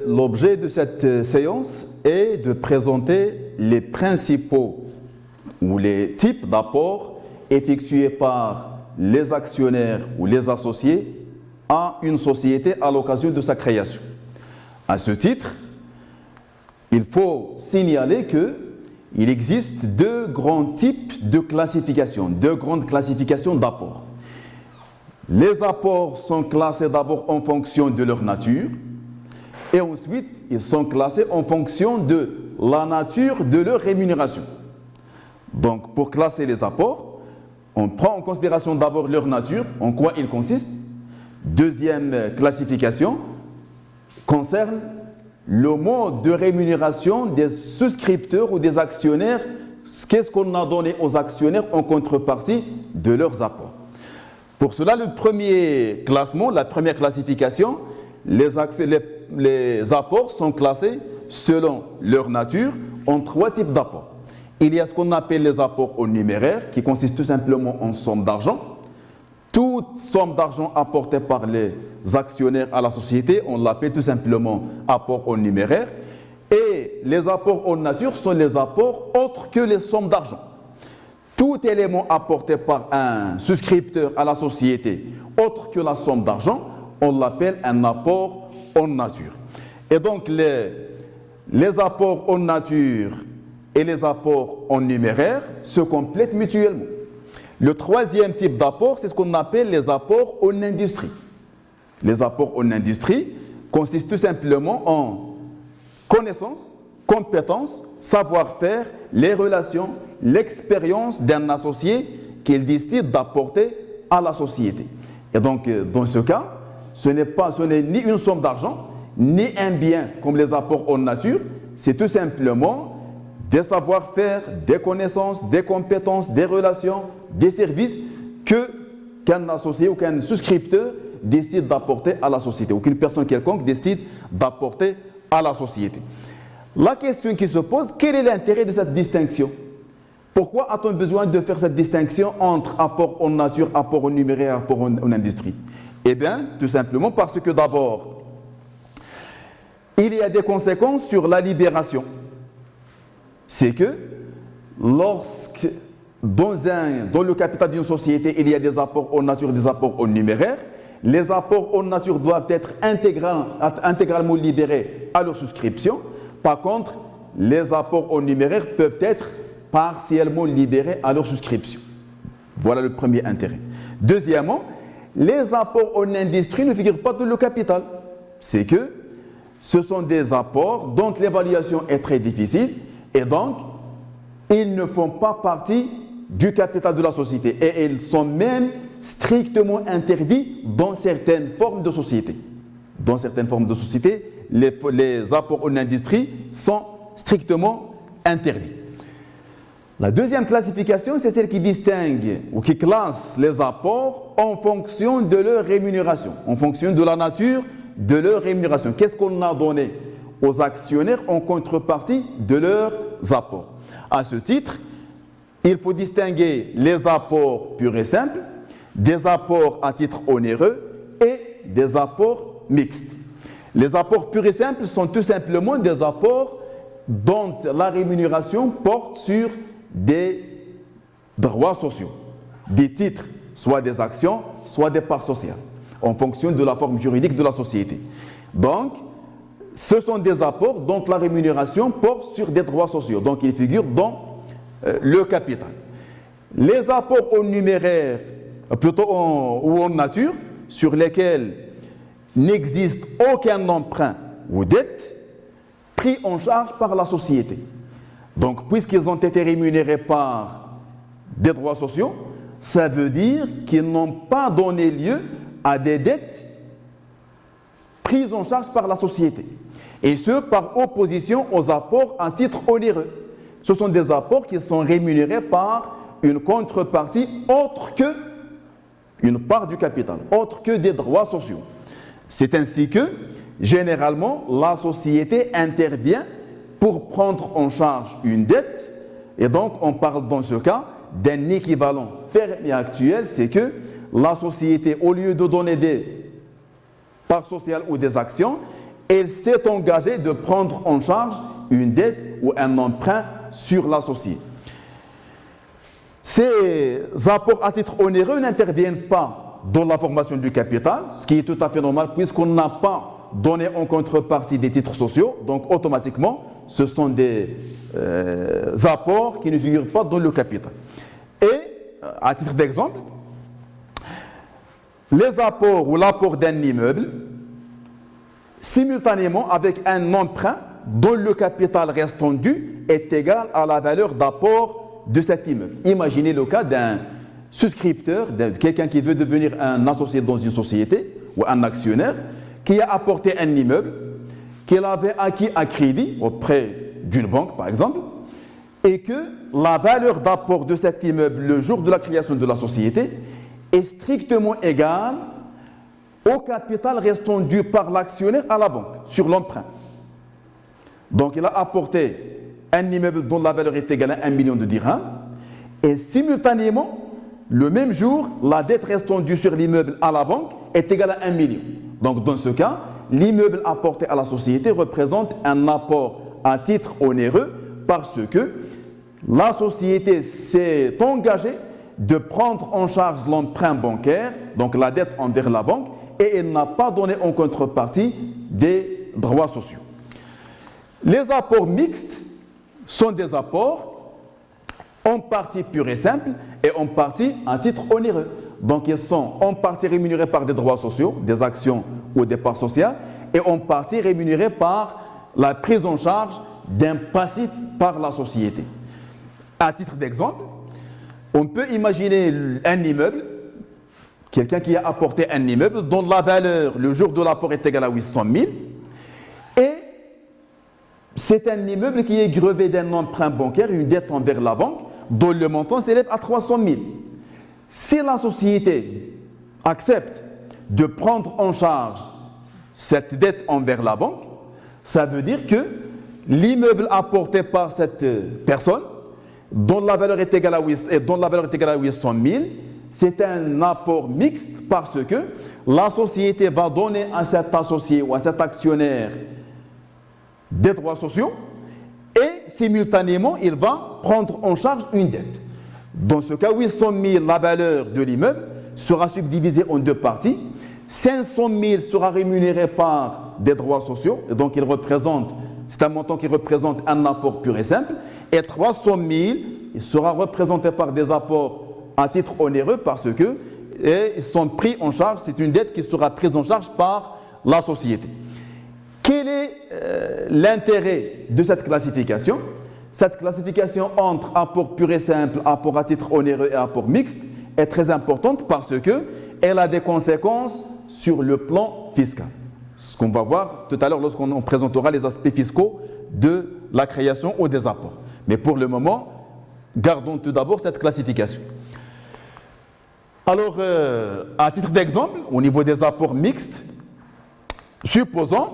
L'objet de cette séance est de présenter les principaux ou les types d'apports effectués par les actionnaires ou les associés à une société à l'occasion de sa création. À ce titre, il faut signaler qu'il existe deux grands types de classification, deux grandes classifications d'apports. Les apports sont classés d'abord en fonction de leur nature et ensuite ils sont classés en fonction de la nature de leur rémunération. Donc pour classer les apports, on prend en considération d'abord leur nature, en quoi ils consistent. Deuxième classification concerne le mode de rémunération des souscripteurs ou des actionnaires. Qu'est-ce qu'on a donné aux actionnaires en contrepartie de leurs apports? Pour cela, le premier classement, la première classification, les apports sont classés selon leur nature en trois types d'apports. Il y a ce qu'on appelle les apports en numéraire, qui consistent tout simplement en somme d'argent. Toute somme d'argent apportée par les actionnaires à la société, on l'appelle tout simplement apport en numéraire. Et les apports en nature sont les apports autres que les sommes d'argent. Tout élément apporté par un souscripteur à la société, autre que la somme d'argent, on l'appelle un apport en nature. Et donc les apports en nature et les apports en numéraire se complètent mutuellement. Le troisième type d'apport, c'est ce qu'on appelle les apports en industrie. Les apports en industrie consistent tout simplement en connaissances, compétences, savoir-faire, les relations, l'expérience d'un associé qu'il décide d'apporter à la société. Et donc, dans ce cas, ce n'est ni une somme d'argent, ni un bien comme les apports en nature, c'est tout simplement des savoir-faire, des connaissances, des compétences, des relations, des services qu'un associé ou qu'un souscripteur décide d'apporter à la société, ou qu'une personne quelconque décide d'apporter à la société. La question qui se pose, quel est l'intérêt de cette distinction? Pourquoi a-t-on besoin de faire cette distinction entre apport en nature, apport en numéraire et apport en industrie? Eh bien, tout simplement parce que d'abord, il y a des conséquences sur la libération. C'est que lorsque dans le capital d'une société, il y a des apports en nature et des apports en numéraire, les apports en nature doivent être intégralement libérés à leur souscription. Par contre, les apports en numéraire peuvent être partiellement libérés à leur souscription. Voilà le premier intérêt. Deuxièmement, les apports en industrie ne figurent pas dans le capital. C'est que ce sont des apports dont l'évaluation est très difficile et donc ils ne font pas partie du capital de la société et ils sont même strictement interdits dans certaines formes de société. Dans certaines formes de société, les apports en industrie sont strictement interdits. La deuxième classification, c'est celle qui distingue ou qui classe les apports en fonction de leur rémunération, en fonction de la nature de leur rémunération. Qu'est-ce qu'on a donné aux actionnaires en contrepartie de leurs apports? À ce titre, il faut distinguer les apports purs et simples, des apports à titre onéreux et des apports mixtes. Les apports purs et simples sont tout simplement des apports dont la rémunération porte sur des droits sociaux, des titres, soit des actions, soit des parts sociales, en fonction de la forme juridique de la société. Donc, ce sont des apports dont la rémunération porte sur des droits sociaux, donc ils figurent dans le capital. Les apports en numéraire, plutôt ou en nature, sur lesquels n'existe aucun emprunt ou dette pris en charge par la société. Donc, puisqu'ils ont été rémunérés par des droits sociaux, ça veut dire qu'ils n'ont pas donné lieu à des dettes prises en charge par la société. Et ce, par opposition aux apports à titre onéreux. Ce sont des apports qui sont rémunérés par une contrepartie autre que une part du capital, autre que des droits sociaux. C'est ainsi que, généralement, la société intervient pour prendre en charge une dette, et donc on parle dans ce cas d'un équivalent ferme et actuel, c'est que la société, au lieu de donner des parts sociales ou des actions, elle s'est engagée de prendre en charge une dette ou un emprunt sur l'associé. Ces apports à titre onéreux n'interviennent pas dans la formation du capital, ce qui est tout à fait normal puisqu'on n'a pas donné en contrepartie des titres sociaux, donc automatiquement, ce sont des apports qui ne figurent pas dans le capital. Et, à titre d'exemple, les apports ou l'apport d'un immeuble, simultanément avec un emprunt dont le capital restant dû est égal à la valeur d'apport de cet immeuble. Imaginez le cas d'un souscripteur, de quelqu'un qui veut devenir un associé dans une société ou un actionnaire, qui a apporté un immeuble qu'il avait acquis à crédit auprès d'une banque, par exemple, et que la valeur d'apport de cet immeuble le jour de la création de la société est strictement égale au capital restant dû par l'actionnaire à la banque sur l'emprunt. Donc il a apporté un immeuble dont la valeur est égale à 1 million de dirhams et simultanément, le même jour, la dette restant due sur l'immeuble à la banque est égale à 1 million. Donc dans ce cas, l'immeuble apporté à la société représente un apport à titre onéreux parce que la société s'est engagée de prendre en charge l'emprunt bancaire, donc la dette envers la banque, et elle n'a pas donné en contrepartie des droits sociaux. Les apports mixtes sont des apports en partie purs et simples et en partie à titre onéreux. Donc ils sont en partie rémunérés par des droits sociaux, des actions ou des parts sociales, et en partie rémunérés par la prise en charge d'un passif par la société. À titre d'exemple, on peut imaginer un immeuble, quelqu'un qui a apporté un immeuble dont la valeur, le jour de l'apport, est égale à 800 000, et c'est un immeuble qui est grevé d'un emprunt bancaire, une dette envers la banque, dont le montant s'élève à 300 000. Si la société accepte de prendre en charge cette dette envers la banque, ça veut dire que l'immeuble apporté par cette personne, dont la valeur est égale à 800 000, c'est un apport mixte parce que la société va donner à cet associé ou à cet actionnaire des droits sociaux et simultanément, il va prendre en charge une dette. Dans ce cas, 800 000, la valeur de l'immeuble sera subdivisée en deux parties. 500 000 sera rémunéré par des droits sociaux, et donc c'est un montant qui représente un apport pur et simple, et 300 000 il sera représenté par des apports à titre onéreux parce que ils sont pris en charge, c'est une dette qui sera prise en charge par la société. Quel est l'intérêt de cette classification? Cette classification entre apport pur et simple, apport à titre onéreux et apport mixte est très importante parce qu'elle a des conséquences sur le plan fiscal. Ce qu'on va voir tout à l'heure lorsqu'on présentera les aspects fiscaux de la création ou des apports. Mais pour le moment, gardons tout d'abord cette classification. Alors, à titre d'exemple, au niveau des apports mixtes, supposons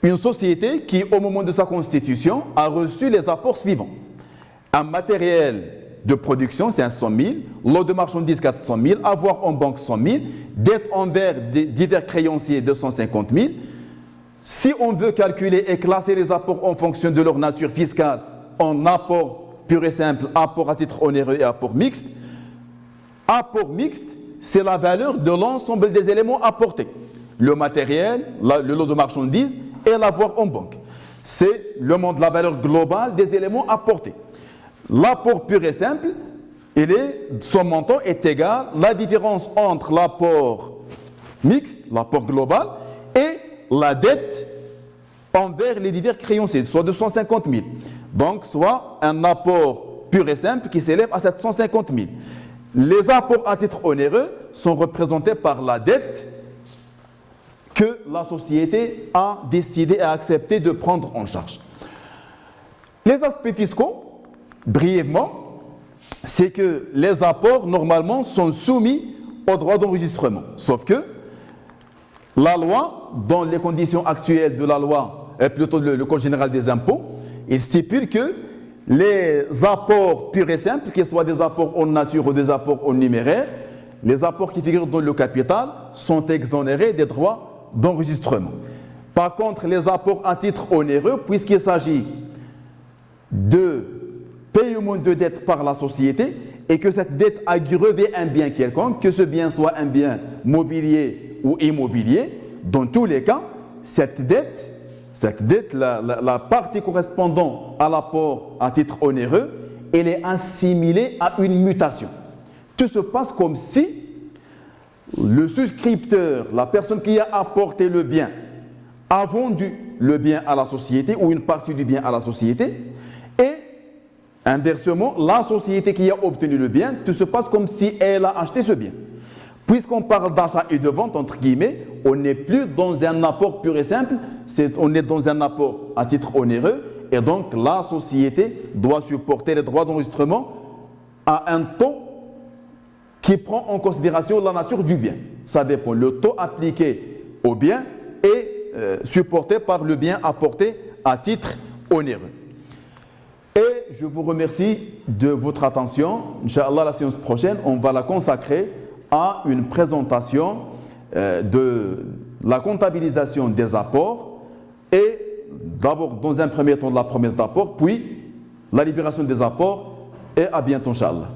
une société qui, au moment de sa constitution, a reçu les apports suivants. Un matériel de production, 500 000, lot de marchandises, 400 000, avoir en banque, 100 000, dette envers divers créanciers, 250 000. Si on veut calculer et classer les apports en fonction de leur nature fiscale en apport pur et simple, apport à titre onéreux et apport mixte, c'est la valeur de l'ensemble des éléments apportés. Le matériel, le lot de marchandises et l'avoir en banque. C'est la valeur globale des éléments apportés. L'apport pur et simple, son montant est égal à la différence entre l'apport mixte, l'apport global, et la dette envers les divers créanciers, soit 250 000. Donc, soit un apport pur et simple qui s'élève à 750 000. Les apports à titre onéreux sont représentés par la dette que la société a décidé et a accepté de prendre en charge. Les aspects fiscaux, brièvement, c'est que les apports, normalement, sont soumis au droit d'enregistrement. Sauf que la loi, dans les conditions actuelles de la loi, plutôt le Code général des impôts, il stipule que les apports purs et simples, qu'ils soient des apports en nature ou des apports en numéraire, les apports qui figurent dans le capital sont exonérés des droits d'enregistrement. Par contre, les apports à titre onéreux, puisqu'il s'agit de paiement de dette par la société et que cette dette a grevé un bien quelconque, que ce bien soit un bien mobilier ou immobilier, dans tous les cas, cette dette, la partie correspondant à l'apport à titre onéreux, elle est assimilée à une mutation. Tout se passe comme si le souscripteur, la personne qui a apporté le bien, a vendu le bien à la société ou une partie du bien à la société et inversement, la société qui a obtenu le bien, tout se passe comme si elle a acheté ce bien. Puisqu'on parle d'achat et de vente, entre guillemets, on n'est plus dans un apport pur et simple, on est dans un apport à titre onéreux et donc la société doit supporter les droits d'enregistrement à un taux qui prend en considération la nature du bien. Ça dépend. Le taux appliqué au bien est supporté par le bien apporté à titre onéreux. Et je vous remercie de votre attention. Inch'Allah, la séance prochaine, on va la consacrer à une présentation de la comptabilisation des apports et d'abord, dans un premier temps, la promesse d'apport, puis la libération des apports et à bientôt, Inch'Allah.